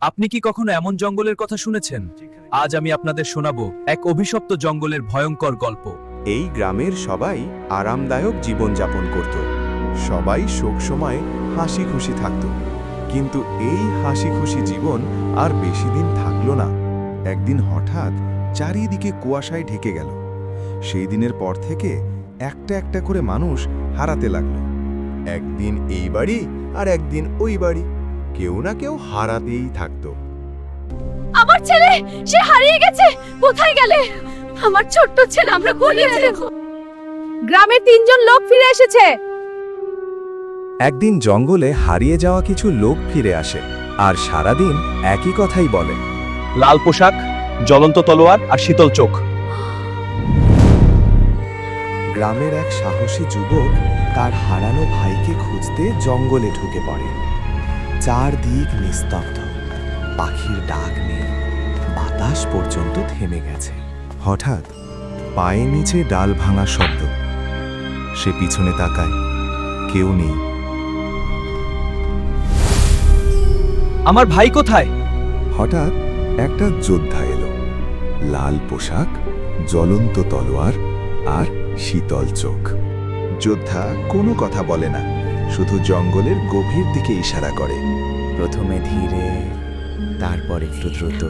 আপনি কি কখনো এমন জঙ্গলের কথা শুনেছেন? আজ আমি আপনাদের শোনাবো এক অভিশপ্ত জঙ্গলের ভয়ঙ্কর গল্প। এই গ্রামের সবাই আরামদায়ক জীবনযাপন করত। সবাই শোক সময় হাসি খুশি থাকত। কিন্তু এই হাসি খুশি জীবন আর বেশি দিন থাকলো না। একদিন হঠাৎ চারিদিকে কুয়াশায় ঢেকে গেল। সেই দিনের পর থেকে একটা একটা করে মানুষ হারাতে লাগলো। একদিন এই বাড়ি আর একদিন ওই বাড়ি, কেউ না কেউ হারাতেই থাকতো। আমার ছেলে, সে হারিয়ে গেছে। কোথায় গেলে? আমার ছোট্ট ছেলে, আমরা গলিয়েছি দেখো। গ্রামের 3 জন লোক ফিরে এসেছে। একদিন জঙ্গলে হারিয়ে যাওয়া কিছু লোক ফিরে আসে আর সারাদিন একই কথাই বলে। লাল পোশাক, জ্বলন্ত তলোয়ার আর শীতল চোখ। গ্রামের এক সাহসী যুবক তার হারানো ভাইকে খুঁজতে জঙ্গলে ঢুকে পড়ে। চারদিক নিস্তব্ধ, পাখির ডাক নেই, বাতাস পর্যন্ত থেমে গেছে। হঠাৎ পায়ের নিচে ডাল ভাঙা শব্দ। সে পিছনে তাকায়, কেউ নেই। আমার ভাই কোথায়? হঠাৎ একটা যোদ্ধা এলো, লাল পোশাক, জ্বলন্ত তলোয়ার আর শীতল চোখ। যোদ্ধা কোনো কথা বলে না, শুধু জঙ্গলের গভীর দিকে ইশারা করে। প্রথমে ধীরে, তারপর একটু দ্রুত,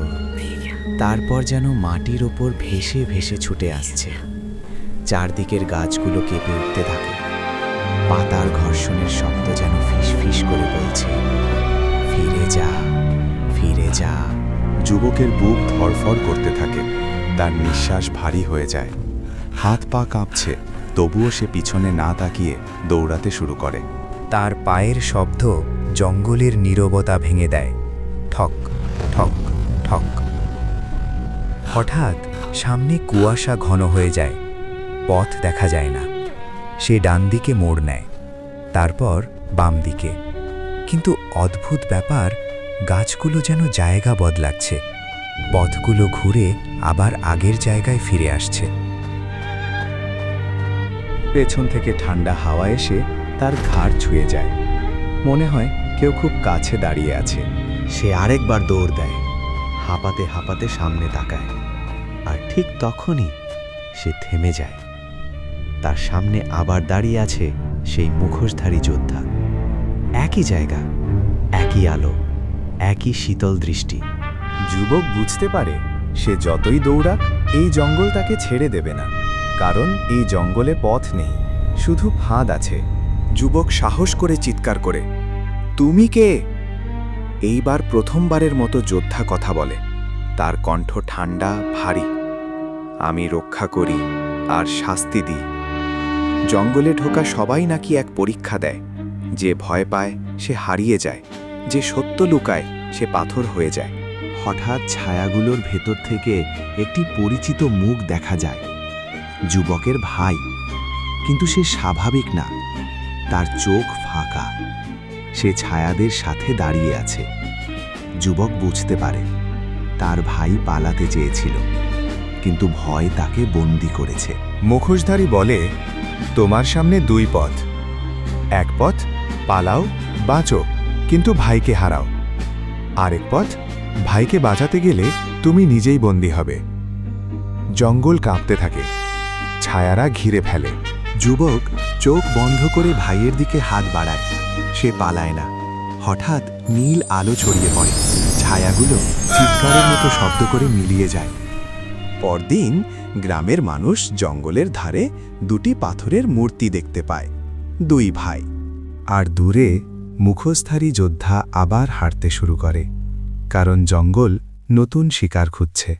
তারপর যেন মাটির ওপর ভেসে ভেসে ছুটে আসছে। চারদিকের গাছগুলো কেঁপে উঠতে থাকে, পাতার ঘর্ষণের শব্দ যেন ফিসফিস করে বলছে, ফিরে যা, ফিরে যা। যুবকের বুক ধড়ফড় করতে থাকে, তার নিঃশ্বাস ভারী হয়ে যায়, হাত পা কাঁপছে। তবুও সে পিছনে না তাকিয়ে দৌড়াতে শুরু করে। তার পায়ের শব্দ জঙ্গলের নীরবতা ভেঙে দেয়, ঠক ঠক ঠক। হঠাৎ সামনে কুয়াশা ঘন হয়ে যায়, পথ দেখা যায় না। সে ডান দিকে মোড় নেয়, তারপর বাম দিকে। কিন্তু অদ্ভুত ব্যাপার, গাছগুলো যেন জায়গা বদলাচ্ছে, পথগুলো ঘুরে আবার আগের জায়গায় ফিরে আসছে। পেছন থেকে ঠান্ডা হাওয়া এসে তার ঘাড় ছুঁয়ে যায়। মনে হয় কেউ খুব কাছে দাঁড়িয়ে আছে। সে আরেকবার দৌড় দেয়, হাঁপাতে হাঁপাতে সামনে তাকায়। আর ঠিক তখনই সে থেমে যায়। তার সামনে আবার দাঁড়িয়ে আছে সেই মুখোশধারী যোদ্ধা। একই জায়গা, একই আলো, একই শীতল দৃষ্টি। যুবক বুঝতে পারে, সে যতই দৌড়াক এই জঙ্গল তাকে ছেড়ে দেবে না, কারণ এই জঙ্গলে পথ নেই, শুধু ফাঁদ আছে। যুবক সাহস করে চিৎকার করে, তুমি কে? এইবার প্রথমবারের মতো যোদ্ধা কথা বলে। তার কণ্ঠ ঠান্ডা, ভারী। আমি রক্ষা করি আর শাস্তি দিই। জঙ্গলে ঢোকা সবাই নাকি এক পরীক্ষা দেয়। যে ভয় পায় সে হারিয়ে যায়, যে সত্য লুকায় সে পাথর হয়ে যায়। হঠাৎ ছায়াগুলোর ভেতর থেকে একটি পরিচিত মুখ দেখা যায়। যুবকের ভাই, কিন্তু সে স্বাভাবিক না। তার চোখ ফাঁকা, সে ছায়াদের সাথে দাঁড়িয়ে আছে। যুবক বুঝতে পারে তার ভাই পালাতে চেয়েছিল, কিন্তু ভয় তাকে বন্দী করেছে। মুখোশধারী বলে, তোমার সামনে 2 পথ। এক পথ পালাও, বাঁচো, কিন্তু ভাইকে হারাও। আরেক পথ, ভাইকে বাঁচাতে গেলে তুমি নিজেই বন্দী হবে। জঙ্গল কাঁপতে থাকে, ছায়ারা ঘিরে ফেলে। যুবক চোখ বন্ধ করে ভাইয়ের দিকে হাত বাড়ায়। সে পালায় না। হঠাৎ নীল আলো ছড়িয়ে পড়ে, ছায়াগুলো চিৎকারের মতো শব্দ করে মিলিয়ে যায়। পরদিন গ্রামের মানুষ জঙ্গলের ধারে 2টি পাথরের মূর্তি দেখতে পায়, 2 ভাই। আর দূরে মুখোশধারী যোদ্ধা আবার হাঁটতে শুরু করে, কারণ জঙ্গল নতুন শিকার খুঁজছে।